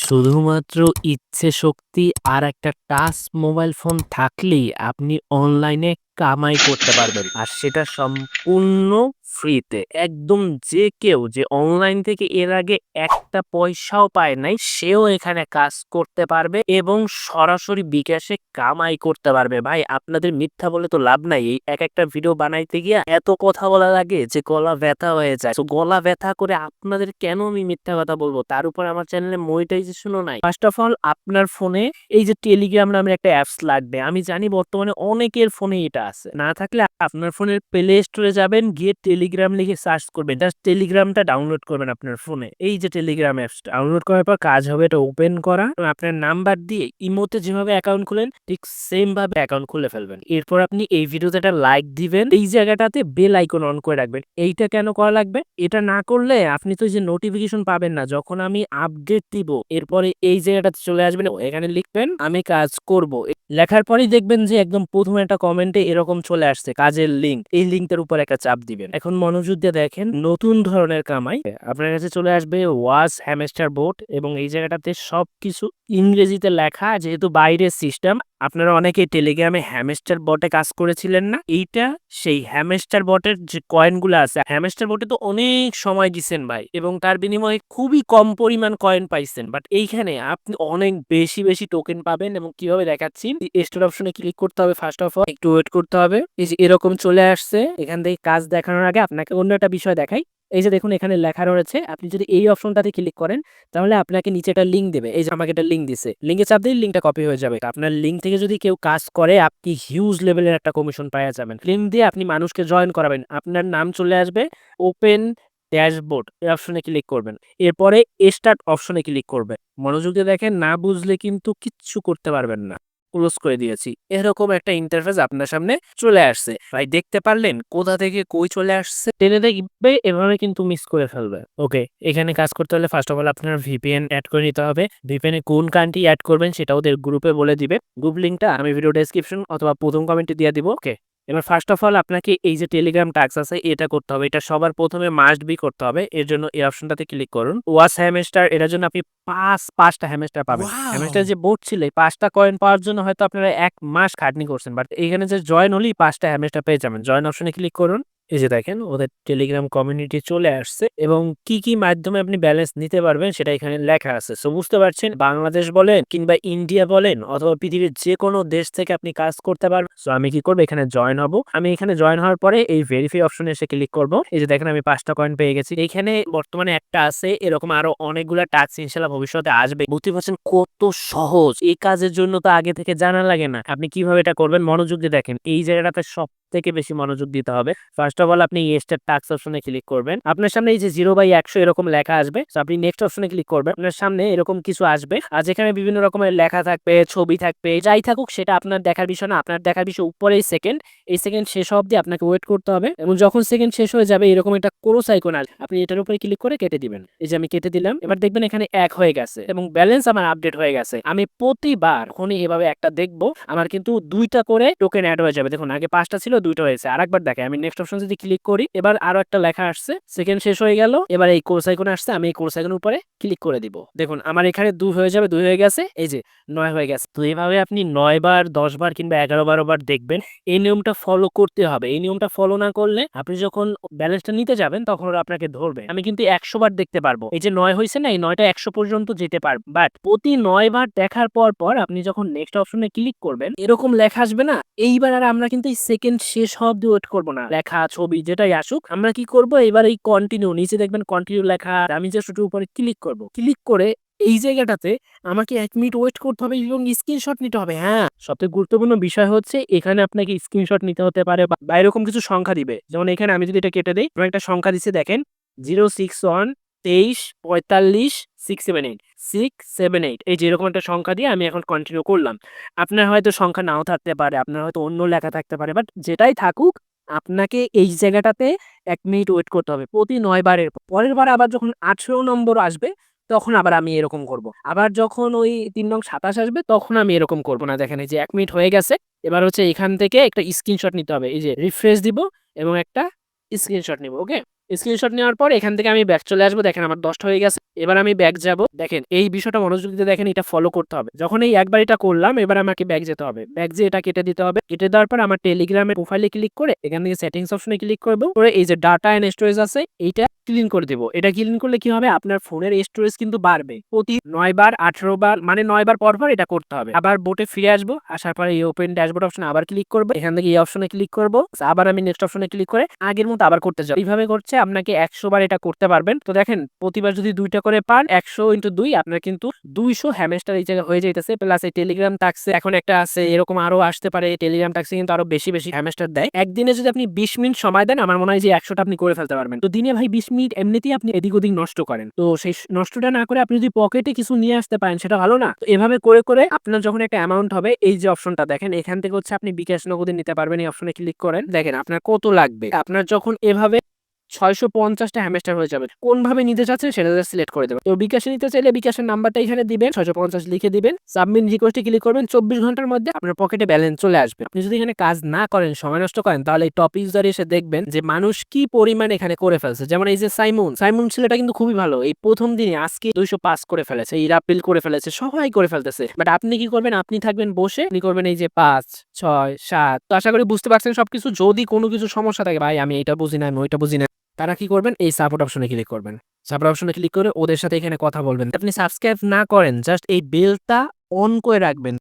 শুধুমাত্র ইচ্ছে শক্তি আর একটা টাচ মোবাইল ফোন থাকলেই আপনি অনলাইনে কামাই করতে পারবেন। আর সেটা সম্পূর্ণ ফ্রিতে। একদম যে কেউ যে অনলাইন থেকে এর আগে একটা পয়সাও পায় নাই, সেও এখানে কাজ করতে পারবে এবং সরাসরি বিকাশে কামাই করতে পারবে। ভাই আপনাদের মিথ্যা বলে তো লাভ নাই। এই একটা ভিডিও বানাইতে গিয়া এত কথা বলা লাগে যে গলা ব্যথা হয়ে যায়। তো গলা ব্যথা করে আপনাদের কেন আমি মিথ্যা কথা বলবো? তার উপর আমার চ্যানেলে মনিটাইজেশনও নাই। ফার্স্ট অফ অল আপনার ফোনে এই যে টেলিগ্রাম নামের একটা অ্যাপস লাগবে। আমি জানি বর্তমানে অনেকের ফোনে এটা আছে। না থাকলে আপনার ফোনের প্লে স্টোরে যাবেন, গিয়ে টেলিগ্রাম লিখে সার্চ করবেন। জাস্ট টেলিগ্রামটা ডাউনলোড করবেন আপনার ফোনে। এই যে টেলিগ্রাম অ্যাপসটা ডাউনলোড করার পর কাজ হবে এটা ওপেন করা এবং আপনার নাম্বার দিয়ে ইমোতে যেভাবে অ্যাকাউন্ট খুলেন ঠিক সেম ভাবে অ্যাকাউন্ট খুলে ফেলবেন। এরপর আপনি এই ভিডিওতে একটা লাইক দিবেন, এই জায়গাটাতে বেল আইকন অন করে রাখবেন। এইটা কেন করা লাগবে? এটা না করলে আপনি তো যে নোটিফিকেশন পাবেন না যখন আমি আপডেট দিব। এরপরে এই জায়গাটাতে চলে আসবেন, এখানে লিখবেন আমি কাজ করব। লেখার পরেই দেখবেন যে একদম প্রথমে একটা কমেন্টে এরকম চলে আসছে কাজের লিঙ্ক। এই লিঙ্কটার উপর একটা চাপ দিবেন। এখন মনোযোগ দিয়ে দেখেন, নতুন ধরনের কামাই আপনার কাছে চলে আসবে ওয়াচ হ্যামস্টার বোট এবং এই জায়গাটাতে সবকিছু ইংরেজিতে লেখা। যেহেতু বাইরের সিস্টেম, আপনারা অনেকে টেলিগ্রামে হ্যামস্টার বটে কাজ করেছিলেন না? এইটা সেই হ্যামস্টার বটের যে কয়েনগুলো আছে। হ্যামস্টার বটে তো অনেক সময় দিচ্ছেন ভাই এবং তার বিনিময়ে খুবই কম পরিমাণ কয়েন পাইছেন, বাট এইখানে আপনি অনেক বেশি বেশি টোকেন পাবেন। এবং কিভাবে দেখাচ্ছি, স্টার্ট অপশনে ক্লিক করতে হবে। ফার্স্ট অফ অল একটু ওয়েট করতে হবে। এই যে এরকম চলে আসছে। এখান থেকে কাজ দেখানোর আগে আপনাকে অন্য একটা বিষয় দেখাই। এই যে দেখুন এখানে লেখা রয়েছে, আপনি যদি এই অপশনটাতে ক্লিক করেন তাহলে আপনাকে নিচে একটা লিঙ্ক দেবে। এই যে আমাকে একটা লিঙ্ক দিছে, লিঙ্কে চাপ দিলে লিঙ্কটা কপি হয়ে যাবে। আপনার লিঙ্ক থেকে যদি কেউ কাজ করে আপনি হিউজ লেভেলের একটা কমিশন পাওয়া যাবেন। লিঙ্ক দিয়ে আপনি মানুষকে জয়েন করাবেন, আপনার নাম চলে আসবে। ওপেন ড্যাশবোর্ড এই অপশনে ক্লিক করবেন। এরপরে স্টার্ট অপশনে ক্লিক করবেন। মনোযোগ দিয়ে দেখেন, না বুঝলে কিন্তু কিচ্ছু করতে পারবেন না। ক্লোজ করে দিয়েছি। এরকম একটা ইন্টারফেস আপনার সামনে চলে আসছে। ভাই দেখতে পারলেন কোথা থেকে কই চলে আসছে? টেনে দেখবে, এভাবে কিন্তু মিস করে ফেলবে। ওকে, এখানে কাজ করতে হলে ফার্স্ট অফ অল আপনার ভিপিএন অ্যাড করে নিতে হবে। ভিপিএন এ কোন কান্ট্রি অ্যাড করবেন সেটা ওদের গ্রুপে বলে দিবে। গ্রুপ লিংকটা আমি ভিডিও ডেসক্রিপশন অথবা প্রথম কমেন্টে দিয়ে দিব। ওকে, এবার ফার্স্ট অফ অল আপনাকে এই যে টেলিগ্রাম টাস্ক আছে এটা করতে হবে। এটা সবার প্রথমে মাস্ট বি করতে হবে। এর জন্য এই অপশনটাতে ক্লিক করুন। ওয়াচ হ্যামস্টার, এটার জন্য আপনি পাঁচটা হ্যামস্টার পাবেন। হ্যামস্টার যে বোট ছিল, এই 5টা কয়েন পাওয়ার জন্য হয়তো আপনারা 1 মাস খাটনি করছেন, বাট এখানে যে জয়েন হলেই 5টা হ্যামস্টার পেয়ে যাবেন। জয়েন অপশনে ক্লিক করুন। এই যে দেখেন ওদের টেলিগ্রাম কমিউনিটি চলে আসছে এবং কি কি মাধ্যমে আপনি ব্যালেন্স নিতে পারবেন সেটা এখানে লেখা আছে। সো বুঝতে পারছেন, বাংলাদেশ বলেন কিংবা ইন্ডিয়া বলেন অথবা পৃথিবীর যে কোনো দেশ থেকে আপনি কাজ করতে পারবেন। সো আমি কি করবো, এখানে জয়েন হব। আমি এখানে জয়েন হওয়ার পরে এই ভেরিফাই অপশনে এসে ক্লিক করব। এই যে দেখেন আমি 5টা কয়েন পেয়ে গেছি। এখানে বর্তমানে একটা আছে, এরকম আরো অনেকগুলা টাস্ক ইনশাআল্লাহ ভবিষ্যতে আসবে। বুঝতে পারছেন কত সহজ। এই কাজের জন্য তো আগে থেকে জানা লাগে না। আপনি কিভাবে এটা করবেন মনোযোগ দিয়ে দেখেন। এই জায়গাটাতে সব থেকে বেশি মনোযোগ দিতে হবে। ফার্স্ট অফ অল আপনি স্টার টাস্ক অপশনে ক্লিক করবেন। আপনার সামনে এই যে 0/100 এরকম লেখা আসবে। সো আপনি নেক্সট অপশনে ক্লিক করবেন। আপনার সামনে এরকম কিছু আসবে আর যেখানে বিভিন্ন রকমের লেখা থাকবে, ছবি থাকবে, যাই থাকুক সেটা আপনার দেখার বিষয় না। আপনার দেখার বিষয় উপরে এই সেকেন্ড শেষ হওয়া অবধি আপনাকে ওয়েট করতে হবে এবং যখন সেকেন্ড শেষ হয়ে যাবে এরকম একটা ক্রস আইকন আসবে, আপনি এটার উপরে ক্লিক করে কেটে দিবেন। এই যে আমি কেটে দিলাম। এবার দেখবেন এখানে 1 হয়ে গেছে এবং ব্যালেন্স আমার আপডেট হয়ে গেছে। আমি প্রতিবার যখনই এভাবে একটা দেখবো আমার কিন্তু 2টা করে টোকেন অ্যাড হয়ে যাবে। দেখুন আগে 5টা ছিল, 2টা হয়েছে। আরেকবার দেখে আমি নেক্সট অপশন যদি ক্লিক করি, এবার আরো একটা লেখা আসছে, সেকেন্ড শেষ হয়ে গেল। এবার এই কোর্স আইকন আসছে, আমি এই কোর্স আইকনের উপরে ক্লিক করে দিব। দেখুন আমার এখানে 2 হয়ে যাবে, 2 হয়ে গেছে। এই যে 9 হয়ে গেছে। তো এইভাবে আপনি 9 বার, 10 বার কিংবা 11-12 বার দেখবেন। এই নিয়মটা ফলো করতে হবে। এই নিয়মটা ফলো না করলে আপনি যখন ব্যালেন্সটা নিতে যাবেন তখন ওরা আপনাকে ধরবে। আমি কিন্তু 100 বার দেখতে পারবো। এই যে 9 হয়েছে না, এই 9টা 100 পর্যন্ত যেতে পারবো। বাট প্রতি 9 বার দেখার পর আপনি যখন নেক্সট অপশনে ক্লিক করবেন এরকম লেখা আসবে না। এইবার আর আমরা কিন্তু এই সেকেন্ড শেষ হওয়া অব্দি ওয়েট করবো না। লেখা, ছবি যেটাই আসুক, আমরা কি করব, এবার এই কন্টিনিউ, নিচে দেখবেন কন্টিনিউ লেখা, আমি জাস্ট ওটার উপরে ক্লিক করব। ক্লিক করে এই জায়গাটাতে আমাকে 1 মিনিট ওয়েট করতে হবে এবং স্ক্রিনশট নিতে হবে। হ্যাঁ, সবথেকে গুরুত্বপূর্ণ বিষয় হচ্ছে এখানে আপনাকে স্ক্রিনশট নিতে হতে পারে বা এরকম কিছু সংখ্যা দিবে। যেমন এখানে আমি যদি এটা কেটে দেই, একটা সংখ্যা দিচ্ছে দেখেন 061 23 45 678 678। এই যে এরকম একটা সংখ্যা দিয়ে আমি এখন কন্টিনিউ করলাম। আপনার হয়তো সংখ্যা নাও থাকতে পারে, আপনার হয়তো অন্য লেখা থাকতে পারে, বাট যেটাই থাকুক আপনাকে এই জায়গাটাতে 1 মিনিট ওয়েট করতে হবে প্রতি 9 বারের। পরের বার আবার যখন 18 নম্বর আসবে তখন আবার আমি এরকম করব। আবার যখন ওই 3 নং 27 আসবে তখন আমি এরকম করব না। দেখেন এই যে 1 মিনিট হয়ে গেছে। এবার হচ্ছে এখান থেকে একটা স্ক্রিনশট নিতে হবে। এই যে রিফ্রেশ দিব এবং একটা স্ক্রিনশট নিব। ওকে, স্ক্রিনশট নেওয়ার পর এখান থেকে আমি ব্যাক চলে আসবো। দেখেন আমার 10টা হয়ে গেছে। এবার আমি ব্যাক যাব। দেখেন এই বিষয়টা মনোযোগ দিয়ে দেখেন, এটা ফলো করতে হবে। যখন এই একবার এটা করলাম, এবার আমাকে ব্যাক যেতে হবে। ব্যাক যেয়ে এটা কেটে দিতে হবে। কেটে দেওয়ার পর আমার টেলিগ্রামের প্রোফাইলে ক্লিক করে এখান থেকে সেটিংস অপশনে ক্লিক করব। করে এই যে ডাটা এন্ড স্টোরেজ আছে এইটা ক্লিন করে দেব। এটা ক্লিন করলে কি হবে, আপনার ফোনের স্টোরেজ কিন্তু বাড়বে। প্রতি 9 বার 18 বার মানে 9 বার পর এটা করতে হবে। আবার বোটে ফিরে আসবো। আসার পরে এই ওপেন ড্যাশবোর্ড অপশনে আবার ক্লিক করব। এখান থেকে এই অপশনে ক্লিক করব। আবার আমি নেক্সট অপশনে ক্লিক করে আগের মতো আবার করতে যাব। এইভাবে করছে আপনাকে 100 বার এটা করতে পারবেন। তো দেখেন প্রতিবার যদি 2টা করে পান 100 × 2 আপনার কিন্তু 200 হ্যামস্টার এই জায়গায় হয়ে যাইতেছে। প্লাস এই টেলিগ্রাম টাক্সে এখন একটা আছে, এরকম আরো আসতে পারে। টেলিগ্রাম টাক্সে কিন্তু আরো বেশি বেশি হ্যামস্টার দেয়। একদিনে যদি আপনি 20 মিনিট সময় দেন, আমার মনে হয় যে 100টা আপনি করে ফেলতে পারবেন। তো দিনে ভাই 20 মিনিট এমনিতেই আপনি এদিক ওদিক নষ্ট করেন। তো সেই নষ্টটা না করে আপনি যদি পকেটে কিছু নিয়ে আসতে পারেন সেটা ভালো না? তো এভাবে করে করে আপনার যখন একটা অ্যামাউন্ট হবে, এই যে অপশনটা দেখেন এখান থেকে হচ্ছে আপনি বিকাশ নগদে নিতে পারবেন। এই অপশনে ক্লিক করেন, দেখেন আপনার কত লাগবে। আপনার যখন এভাবে 650টা হ্যামস্টার হয়ে যাবে, কোনভাবে নিতে চাচ্ছেন সেটা সিলেক্ট করে দেবেন। তো বিকাশে নিতে চাইলে বিকাশের নাম্বারটা এখানে দিবেন, 650 লিখে দিবেন, সাবমিট রিকোয়েস্টে ক্লিক করবেন। 24 ঘন্টার মধ্যে আপনার পকেটে ব্যালেন্স চলে আসবে। আপনি যদি এখানে কাজ না করেন, সময় নষ্ট করেন, তাহলে এই টপ ইউজারে এসে দেখবেন যে মানুষ কি পরিমাণ এখানে করে ফেলছে। যেমন এই যে সাইমন ছেলেটা কিন্তু খুবই ভালো, এই প্রথম দিনে আজকে 205 করে ফেলেছে, এই রাপ্রিল করে ফেলেছে, সবাই করে ফেলতেছে। বাট আপনি কি করবেন, আপনি থাকবেন বসে, আপনি করবেন এই যে 5 6 7। তো আশা করি বুঝতে পারছেন সবকিছু। যদি কোনো কিছু সমস্যা থাকে, ভাই আমি এটা বুঝি না, আমি ওইটা বুঝি না, তারা কি করবেন, এই সাপোর্ট অপশনে ক্লিক করবেন। সাপোর্ট অপশনে ক্লিক করে ওদের সাথে এখানে কথা বলবেন। আপনি সাবস্ক্রাইব না করেন, জাস্ট এই বেলটা অন করে রাখবেন।